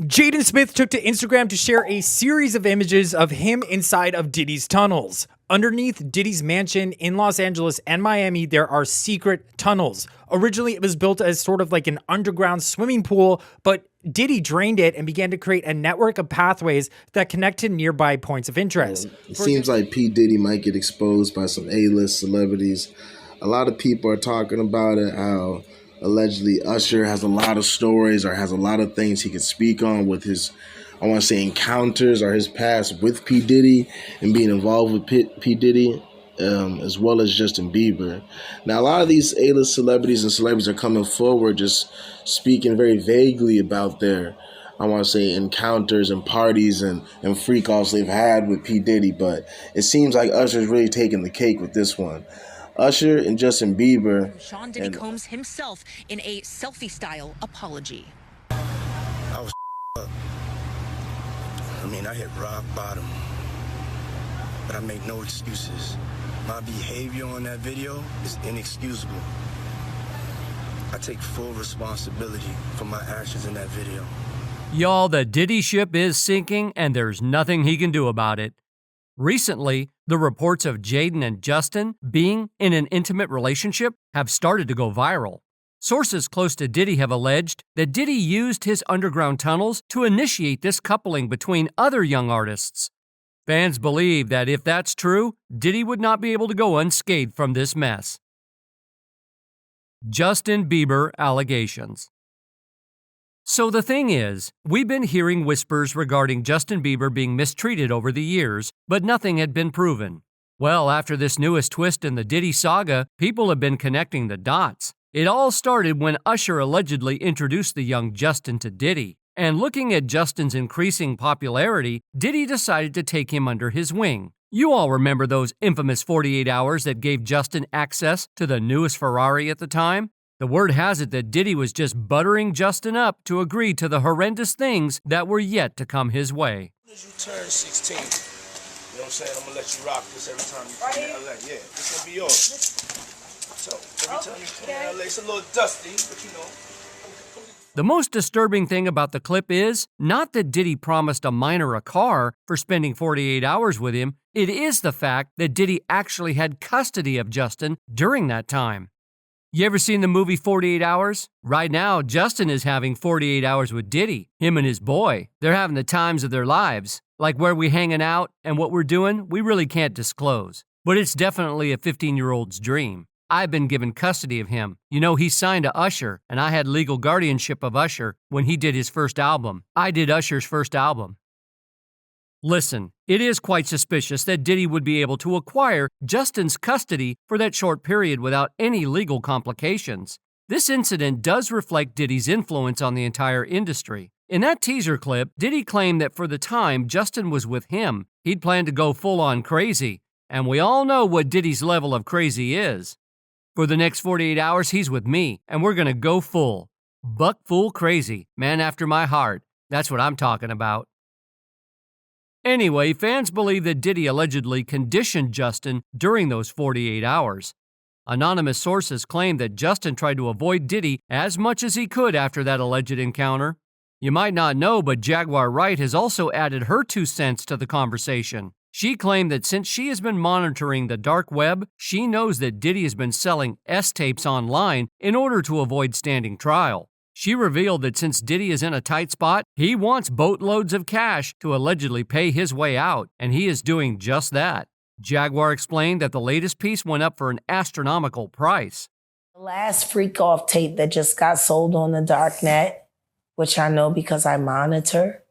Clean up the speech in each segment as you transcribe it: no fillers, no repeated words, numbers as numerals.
Jaden Smith took to Instagram to share a series of images of him inside of Diddy's tunnels. Underneath Diddy's mansion in Los Angeles and Miami, there are secret tunnels. Originally, it was built as sort of like an underground swimming pool, but Diddy drained it and began to create a network of pathways that connect to nearby points of interest. It seems like P. Diddy might get exposed by some A-list celebrities. A lot of people are talking about it, how allegedly Usher has a lot of stories or has a lot of things he could speak on with his, I want to say, encounters or his past with P. Diddy and being involved with P. Diddy, as well as Justin Bieber. Now, a lot of these A-list celebrities and celebrities are coming forward just speaking very vaguely about their, I want to say, encounters and parties and freak-offs they've had with P. Diddy, but it seems like Usher's really taking the cake with this one. Usher and Justin Bieber. Sean Diddy Combs himself in a selfie-style apology. I was up. I hit rock bottom, but I make no excuses. My behavior on that video is inexcusable. I take full responsibility for my actions in that video. Y'all, the Diddy Ship is sinking, and there's nothing he can do about it. Recently, the reports of Jaden and Justin being in an intimate relationship have started to go viral. Sources close to Diddy have alleged that Diddy used his underground tunnels to initiate this coupling between other young artists. Fans believe that if that's true, Diddy would not be able to go unscathed from this mess. Justin Bieber allegations. So the thing is, we've been hearing whispers regarding Justin Bieber being mistreated over the years, but nothing had been proven. Well, after this newest twist in the Diddy saga, people have been connecting the dots. It all started when Usher allegedly introduced the young Justin to Diddy. And looking at Justin's increasing popularity, Diddy decided to take him under his wing. You all remember those infamous 48 hours that gave Justin access to the newest Ferrari at the time? The word has it that Diddy was just buttering Justin up to agree to the horrendous things that were yet to come his way. As you turn 16, you know what I'm saying? I'm gonna let you rock this every time you come in LA. Yeah, this gonna be yours. So every time you come in LA, it's a little dusty, but you know. The most disturbing thing about the clip is not that Diddy promised a minor a car for spending 48 hours with him, it is the fact that Diddy actually had custody of Justin during that time. You ever seen the movie 48 Hours? Right now, Justin is having 48 hours with Diddy, him and his boy. They're having the times of their lives. Like where we hanging out and what we're doing, we really can't disclose. But it's definitely a 15-year-old's dream. I've been given custody of him. You know, he's signed to Usher, and I had legal guardianship of Usher when he did his first album. I did Usher's first album. Listen, it is quite suspicious that Diddy would be able to acquire Justin's custody for that short period without any legal complications. This incident does reflect Diddy's influence on the entire industry. In that teaser clip, Diddy claimed that for the time Justin was with him, he'd planned to go full-on crazy, and we all know what Diddy's level of crazy is. For the next 48 hours, he's with me, and we're gonna go full. Buck full crazy, man after my heart. That's what I'm talking about. Anyway, fans believe that Diddy allegedly conditioned Justin during those 48 hours. Anonymous sources claim that Justin tried to avoid Diddy as much as he could after that alleged encounter. You might not know, but Jaguar Wright has also added her 2 cents to the conversation. She claimed that since she has been monitoring the dark web, she knows that Diddy has been selling S-tapes online in order to avoid standing trial. She revealed that since Diddy is in a tight spot, he wants boatloads of cash to allegedly pay his way out, and he is doing just that. Jaguar explained that the latest piece went up for an astronomical price. The last freak-off tape that just got sold on the darknet, which I know because I monitor,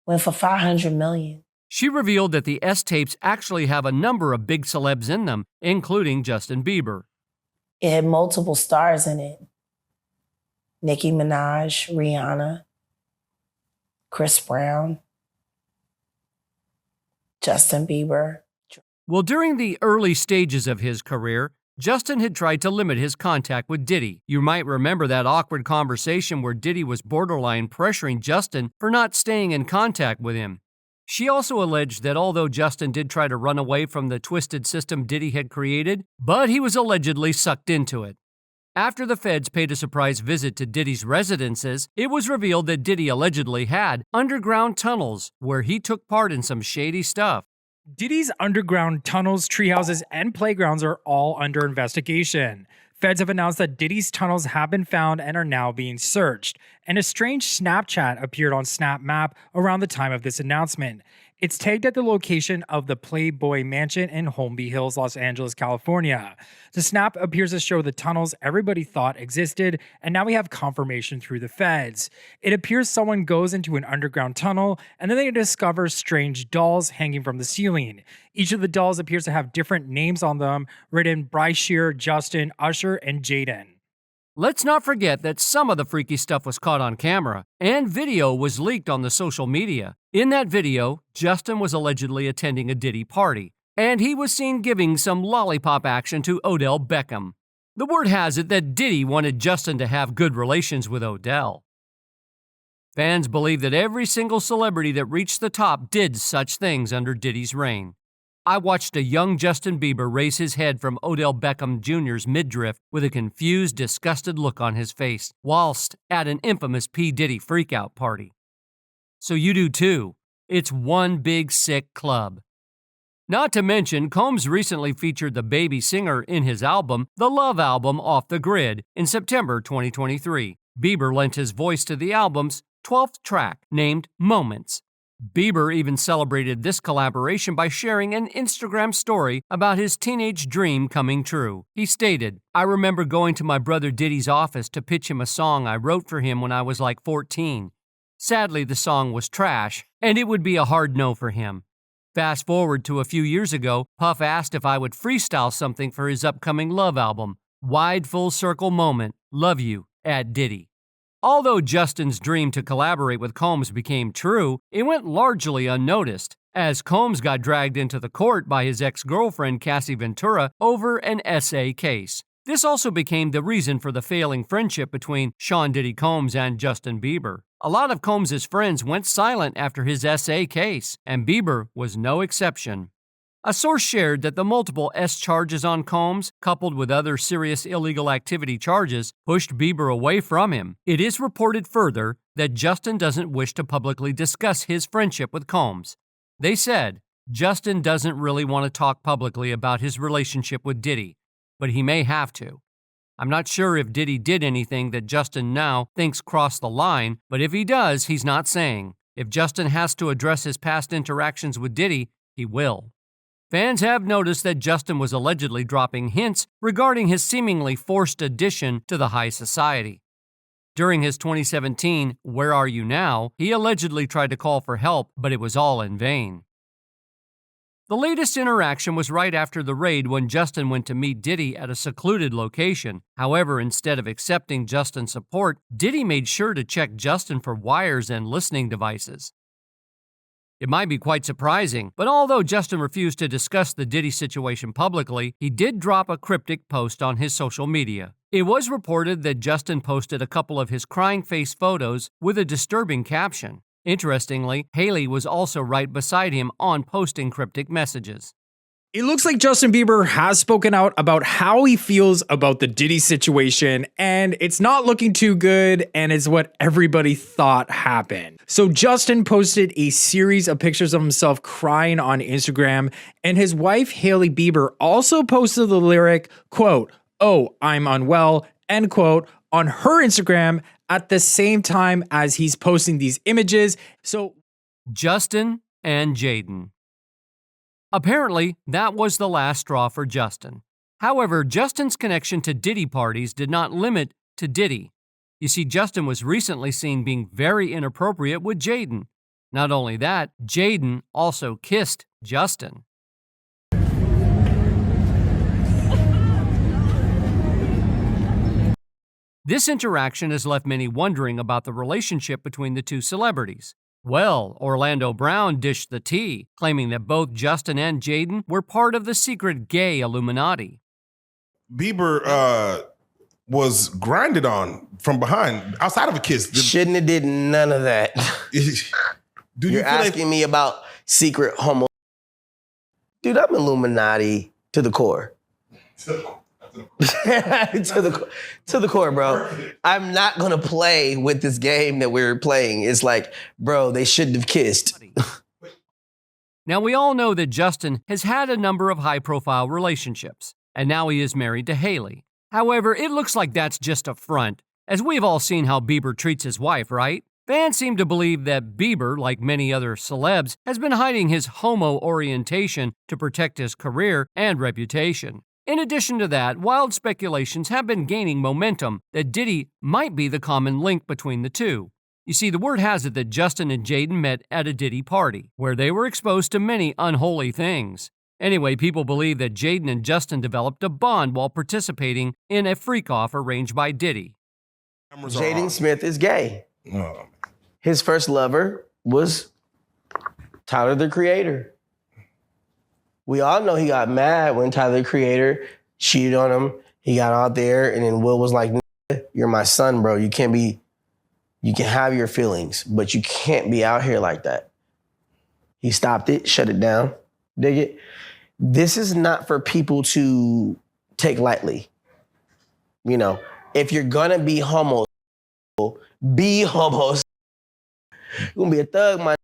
went for $500 million. She revealed that the S-tapes actually have a number of big celebs in them, including Justin Bieber. It had multiple stars in it. Nicki Minaj, Rihanna, Chris Brown, Justin Bieber. Well, during the early stages of his career, Justin had tried to limit his contact with Diddy. You might remember that awkward conversation where Diddy was borderline pressuring Justin for not staying in contact with him. She also alleged that although Justin did try to run away from the twisted system Diddy had created, but he was allegedly sucked into it. After the feds paid a surprise visit to Diddy's residences, it was revealed that Diddy allegedly had underground tunnels where he took part in some shady stuff. Diddy's underground tunnels, treehouses, and playgrounds are all under investigation. Feds have announced that Diddy's tunnels have been found and are now being searched. And a strange Snapchat appeared on Snap Map around the time of this announcement. It's tagged at the location of the Playboy Mansion in Holmby Hills, Los Angeles, California. The snap appears to show the tunnels everybody thought existed, and now we have confirmation through the feds. It appears someone goes into an underground tunnel, and then they discover strange dolls hanging from the ceiling. Each of the dolls appears to have different names on them, written Bryce Shear, Justin, Usher, and Jaden. Let's not forget that some of the freaky stuff was caught on camera, and video was leaked on the social media. In that video, Justin was allegedly attending a Diddy party, and he was seen giving some lollipop action to Odell Beckham. The word has it that Diddy wanted Justin to have good relations with Odell. Fans believe that every single celebrity that reached the top did such things under Diddy's reign. I watched a young Justin Bieber raise his head from Odell Beckham Jr.'s midriff with a confused, disgusted look on his face, whilst at an infamous P. Diddy freakout party. So you do too. It's one big sick club. Not to mention, Combs recently featured the baby singer in his album, The Love Album Off the Grid, in September 2023. Bieber lent his voice to the album's 12th track, named Moments. Bieber even celebrated this collaboration by sharing an Instagram story about his teenage dream coming true. He stated, "I remember going to my brother Diddy's office to pitch him a song I wrote for him when I was like 14. Sadly, the song was trash, and it would be a hard no for him. Fast forward to a few years ago, Puff asked if I would freestyle something for his upcoming Love album. Wide full circle moment, love you, at Diddy." Although Justin's dream to collaborate with Combs became true, it went largely unnoticed, as Combs got dragged into the court by his ex-girlfriend Cassie Ventura over an SA case. This also became the reason for the failing friendship between Sean Diddy Combs and Justin Bieber. A lot of Combs' friends went silent after his SA case, and Bieber was no exception. A source shared that the multiple S charges on Combs, coupled with other serious illegal activity charges, pushed Bieber away from him. It is reported further that Justin doesn't wish to publicly discuss his friendship with Combs. They said, Justin doesn't really want to talk publicly about his relationship with Diddy, but he may have to. I'm not sure if Diddy did anything that Justin now thinks crossed the line, but if he does, he's not saying. If Justin has to address his past interactions with Diddy, he will. Fans have noticed that Justin was allegedly dropping hints regarding his seemingly forced addition to the high society. During his 2017 Where Are You Now, he allegedly tried to call for help, but it was all in vain. The latest interaction was right after the raid when Justin went to meet Diddy at a secluded location. However, instead of accepting Justin's support, Diddy made sure to check Justin for wires and listening devices. It might be quite surprising, but although Justin refused to discuss the Diddy situation publicly, he did drop a cryptic post on his social media. It was reported that Justin posted a couple of his crying face photos with a disturbing caption. Interestingly, Haley was also right beside him on posting cryptic messages. It looks like Justin Bieber has spoken out about how he feels about the Diddy situation, and it's not looking too good, and it's what everybody thought happened. So Justin posted a series of pictures of himself crying on Instagram, and his wife, Haley Bieber, also posted the lyric, quote, "Oh, I'm unwell," end quote, on her Instagram at the same time as he's posting these images. So Justin and Jaden. Apparently, that was the last straw for Justin. However, Justin's connection to Diddy parties did not limit to Diddy. You see, Justin was recently seen being very inappropriate with Jaden. Not only that, Jaden also kissed Justin. This interaction has left many wondering about the relationship between the two celebrities. Well, Orlando Brown dished the tea, claiming that both Justin and Jaden were part of the secret gay Illuminati. Bieber was grinded on from behind, outside of a kiss. Shouldn't have did none of that. You're asking me about secret homo. Dude, I'm Illuminati to the core. to the core, bro. I'm not gonna play with this game that we're playing. It's like, bro, they shouldn't have kissed. Now, we all know that Justin has had a number of high-profile relationships, and now he is married to Haley. However, it looks like that's just a front, as we've all seen how Bieber treats his wife, right? Fans seem to believe that Bieber, like many other celebs, has been hiding his homo orientation to protect his career and reputation. In addition to that, wild speculations have been gaining momentum that Diddy might be the common link between the two. You see, the word has it that Justin and Jaden met at a Diddy party, where they were exposed to many unholy things. Anyway, people believe that Jaden and Justin developed a bond while participating in a freak-off arranged by Diddy. Jaden Smith is gay. Oh. His first lover was Tyler, the Creator. We all know he got mad when Tyler, the Creator, cheated on him. He got out there, and then Will was like, "You're my son, bro. You can have your feelings, but you can't be out here like that." He stopped it, shut it down. Dig it? This is not for people to take lightly. You know, if you're gonna be homo, be homo. You're gonna be a thug, my.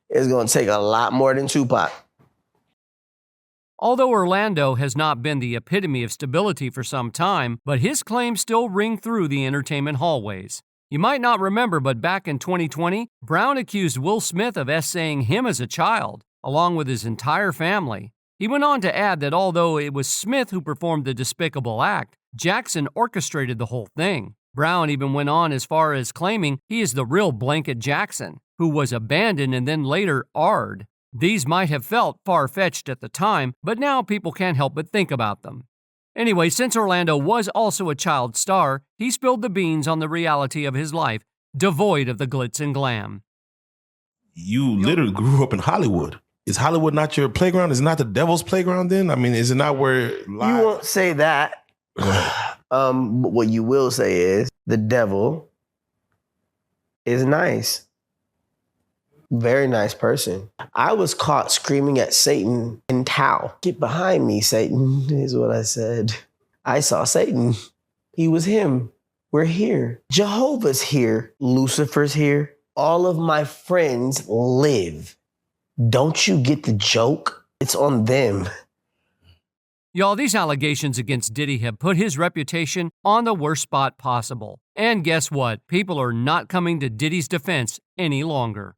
It's gonna take a lot more than Tupac. Although Orlando has not been the epitome of stability for some time, but his claims still ring through the entertainment hallways. You might not remember, but back in 2020, Brown accused Will Smith of essaying him as a child, along with his entire family. He went on to add that although it was Smith who performed the despicable act, Jackson orchestrated the whole thing. Brown even went on as far as claiming he is the real Blanket Jackson, who was abandoned and then later R'd. These might have felt far-fetched at the time, but now people can't help but think about them. Anyway, since Orlando was also a child star, he spilled the beans on the reality of his life, devoid of the glitz and glam. You literally grew up in Hollywood. Is Hollywood not your playground? Is it not the devil's playground then? I mean, is it not where live? You won't say that. But what you will say is the devil is nice. Very nice person. I was caught screaming at Satan in Tao. "Get behind me, Satan," is what I said. I saw Satan. He was him. We're here. Jehovah's here. Lucifer's here. All of my friends live. Don't you get the joke? It's on them. Y'all, these allegations against Diddy have put his reputation on the worst spot possible. And guess what? People are not coming to Diddy's defense any longer.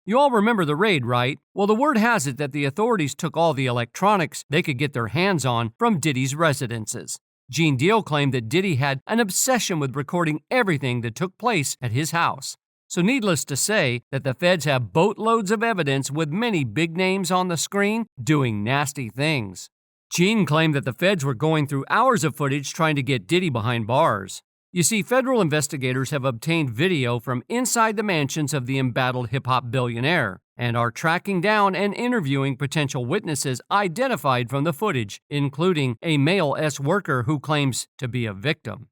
You all remember the raid, right? Well, the word has it that the authorities took all the electronics they could get their hands on from Diddy's residences. Gene Deal claimed that Diddy had an obsession with recording everything that took place at his house. So needless to say that the feds have boatloads of evidence with many big names on the screen doing nasty things. Gene claimed that the feds were going through hours of footage trying to get Diddy behind bars. You see, federal investigators have obtained video from inside the mansions of the embattled hip-hop billionaire and are tracking down and interviewing potential witnesses identified from the footage, including a male worker who claims to be a victim.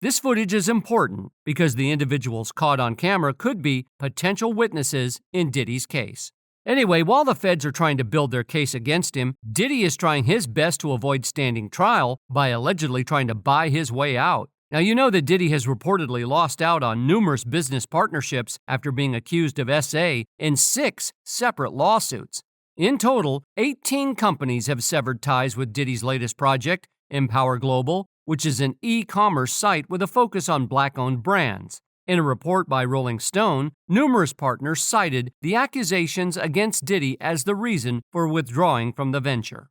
This footage is important because the individuals caught on camera could be potential witnesses in Diddy's case. Anyway, while the feds are trying to build their case against him, Diddy is trying his best to avoid standing trial by allegedly trying to buy his way out. Now, you know that Diddy has reportedly lost out on numerous business partnerships after being accused of SA in 6 separate lawsuits. In total, 18 companies have severed ties with Diddy's latest project, Empower Global, which is an e-commerce site with a focus on Black-owned brands. In a report by Rolling Stone, numerous partners cited the accusations against Diddy as the reason for withdrawing from the venture.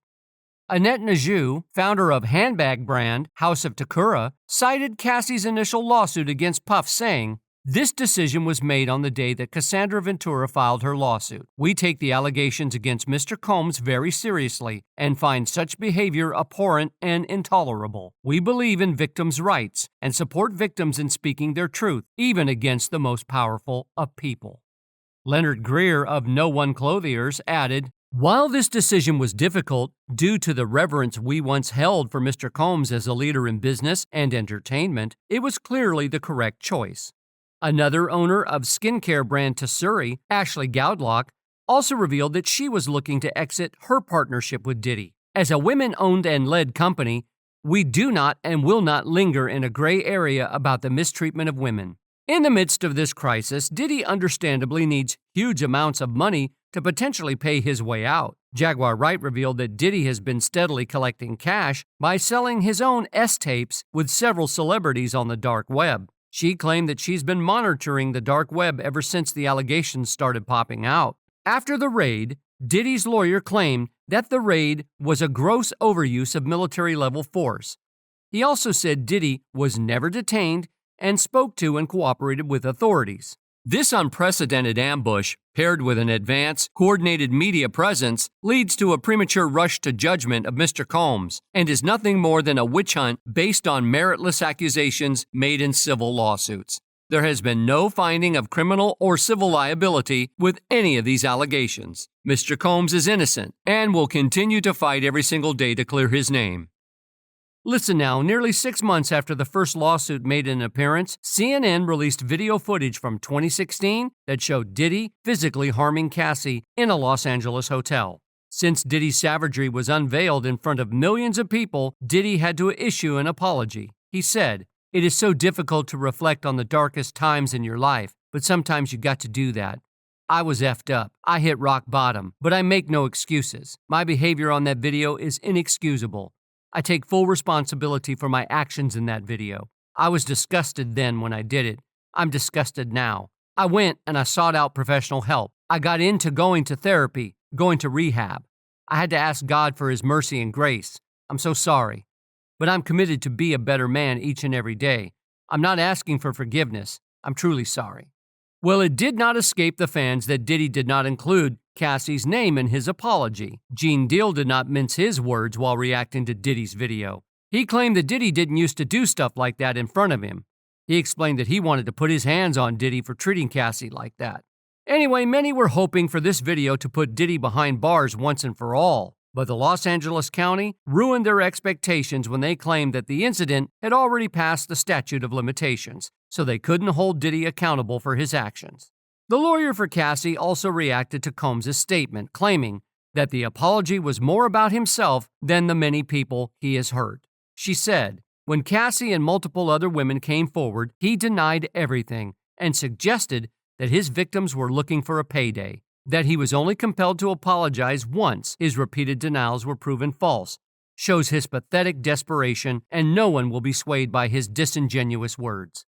Annette Najou, founder of handbag brand House of Takura, cited Cassie's initial lawsuit against Puff, saying, "This decision was made on the day that Cassandra Ventura filed her lawsuit. We take the allegations against Mr. Combs very seriously and find such behavior abhorrent and intolerable. We believe in victims' rights and support victims in speaking their truth, even against the most powerful of people." Leonard Greer of No One Clothiers added, "While this decision was difficult due to the reverence we once held for Mr. Combs as a leader in business and entertainment, it was clearly the correct choice." Another owner of skincare brand Tessuri, Ashley Goudlock, also revealed that she was looking to exit her partnership with Diddy. As a women-owned and led company, We do not and will not linger in a gray area about the mistreatment of women. In the midst of this crisis, Diddy understandably needs huge amounts of money to potentially pay his way out. Jaguar Wright revealed that Diddy has been steadily collecting cash by selling his own S-tapes with several celebrities on the dark web. She claimed that she's been monitoring the dark web ever since the allegations started popping out. After the raid, Diddy's lawyer claimed that the raid was a gross overuse of military-level force. He also said Diddy was never detained and spoke to and cooperated with authorities. This unprecedented ambush, paired with an advance, coordinated media presence, leads to a premature rush to judgment of Mr. Combs and is nothing more than a witch hunt based on meritless accusations made in civil lawsuits. There has been no finding of criminal or civil liability with any of these allegations. Mr. Combs is innocent and will continue to fight every single day to clear his name. Listen now, nearly 6 months after the first lawsuit made an appearance, CNN released video footage from 2016 that showed Diddy physically harming Cassie in a Los Angeles hotel. Since Diddy's savagery was unveiled in front of millions of people, Diddy had to issue an apology. He said, "It is so difficult to reflect on the darkest times in your life, but sometimes you got to do that. I was effed up. I hit rock bottom, but I make no excuses. My behavior on that video is inexcusable. I take full responsibility for my actions in that video. I was disgusted then when I did it. I'm disgusted now. I went and I sought out professional help. I got into going to therapy, going to rehab. I had to ask God for His mercy and grace. I'm so sorry. But I'm committed to be a better man each and every day. I'm not asking for forgiveness. I'm truly sorry." Well, it did not escape the fans that Diddy did not include Cassie's name in his apology. Gene Deal did not mince his words while reacting to Diddy's video. He claimed that Diddy didn't used to do stuff like that in front of him. He explained that he wanted to put his hands on Diddy for treating Cassie like that. Anyway, many were hoping for this video to put Diddy behind bars once and for all, but the Los Angeles County ruined their expectations when they claimed that the incident had already passed the statute of limitations, so they couldn't hold Diddy accountable for his actions. The lawyer for Cassie also reacted to Combs' statement, claiming that the apology was more about himself than the many people he has hurt. She said, "When Cassie and multiple other women came forward, he denied everything and suggested that his victims were looking for a payday, that he was only compelled to apologize once his repeated denials were proven false, shows his pathetic desperation, and no one will be swayed by his disingenuous words."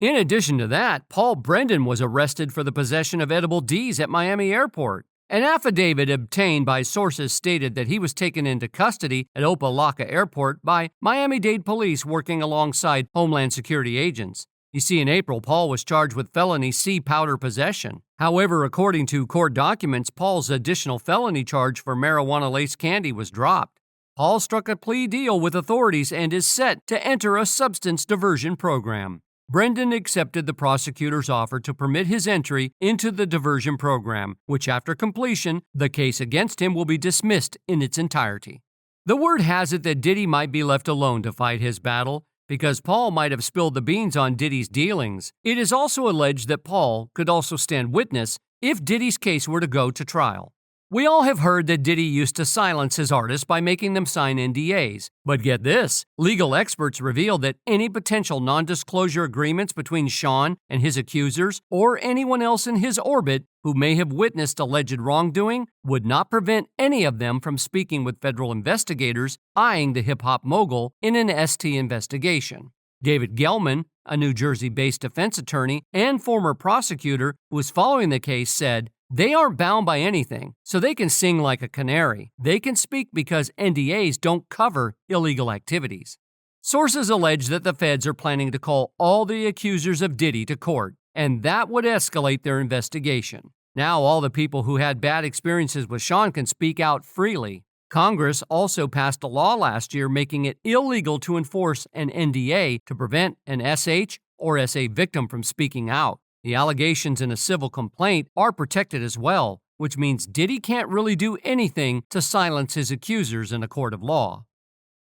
In addition to that, Paul Brendan was arrested for the possession of edible D's at Miami Airport. An affidavit obtained by sources stated that he was taken into custody at Opa-locka Airport by Miami-Dade police working alongside Homeland Security agents. You see, in April, Paul was charged with felony sea powder possession. However, according to court documents, Paul's additional felony charge for marijuana-laced candy was dropped. Paul struck a plea deal with authorities and is set to enter a substance diversion program. Brendan accepted the prosecutor's offer to permit his entry into the diversion program, which after completion, the case against him will be dismissed in its entirety. The word has it that Diddy might be left alone to fight his battle, because Paul might have spilled the beans on Diddy's dealings. It is also alleged that Paul could also stand witness if Diddy's case were to go to trial. We all have heard that Diddy used to silence his artists by making them sign NDAs. But get this, legal experts reveal that any potential non-disclosure agreements between Sean and his accusers or anyone else in his orbit who may have witnessed alleged wrongdoing would not prevent any of them from speaking with federal investigators eyeing the hip-hop mogul in an ST investigation. David Gelman, a New Jersey-based defense attorney and former prosecutor who was following the case, said, "They aren't bound by anything, so they can sing like a canary. They can speak because NDAs don't cover illegal activities." Sources allege that the feds are planning to call all the accusers of Diddy to court, and that would escalate their investigation. Now all the people who had bad experiences with Sean can speak out freely. Congress also passed a law last year making it illegal to enforce an NDA to prevent an SH or SA victim from speaking out. The allegations in a civil complaint are protected as well, which means Diddy can't really do anything to silence his accusers in a court of law.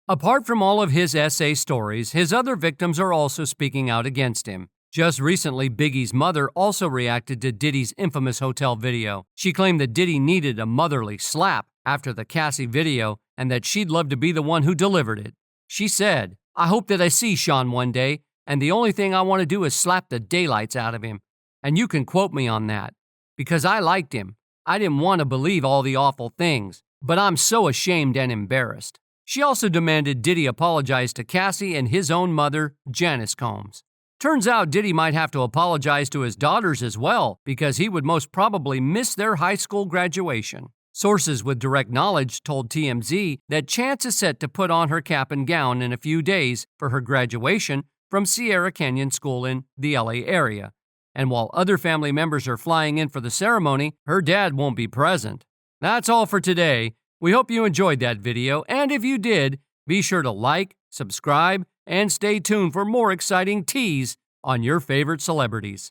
Apart from all of his SA stories, his other victims are also speaking out against him. Just recently, Biggie's mother also reacted to Diddy's infamous hotel video. She claimed that Diddy needed a motherly slap after the Cassie video and that she'd love to be the one who delivered it. She said, "I hope that I see Sean one day, and the only thing I want to do is slap the daylights out of him. And you can quote me on that, because I liked him. I didn't want to believe all the awful things, but I'm so ashamed and embarrassed." She also demanded Diddy apologize to Cassie and his own mother, Janice Combs. Turns out Diddy might have to apologize to his daughters as well, because he would most probably miss their high school graduation. Sources with direct knowledge told TMZ that Chance is set to put on her cap and gown in a few days for her graduation from Sierra Canyon School in the LA area. And while other family members are flying in for the ceremony, her dad won't be present. That's all for today. We hope you enjoyed that video, and if you did, be sure to like, subscribe, and stay tuned for more exciting teas on your favorite celebrities.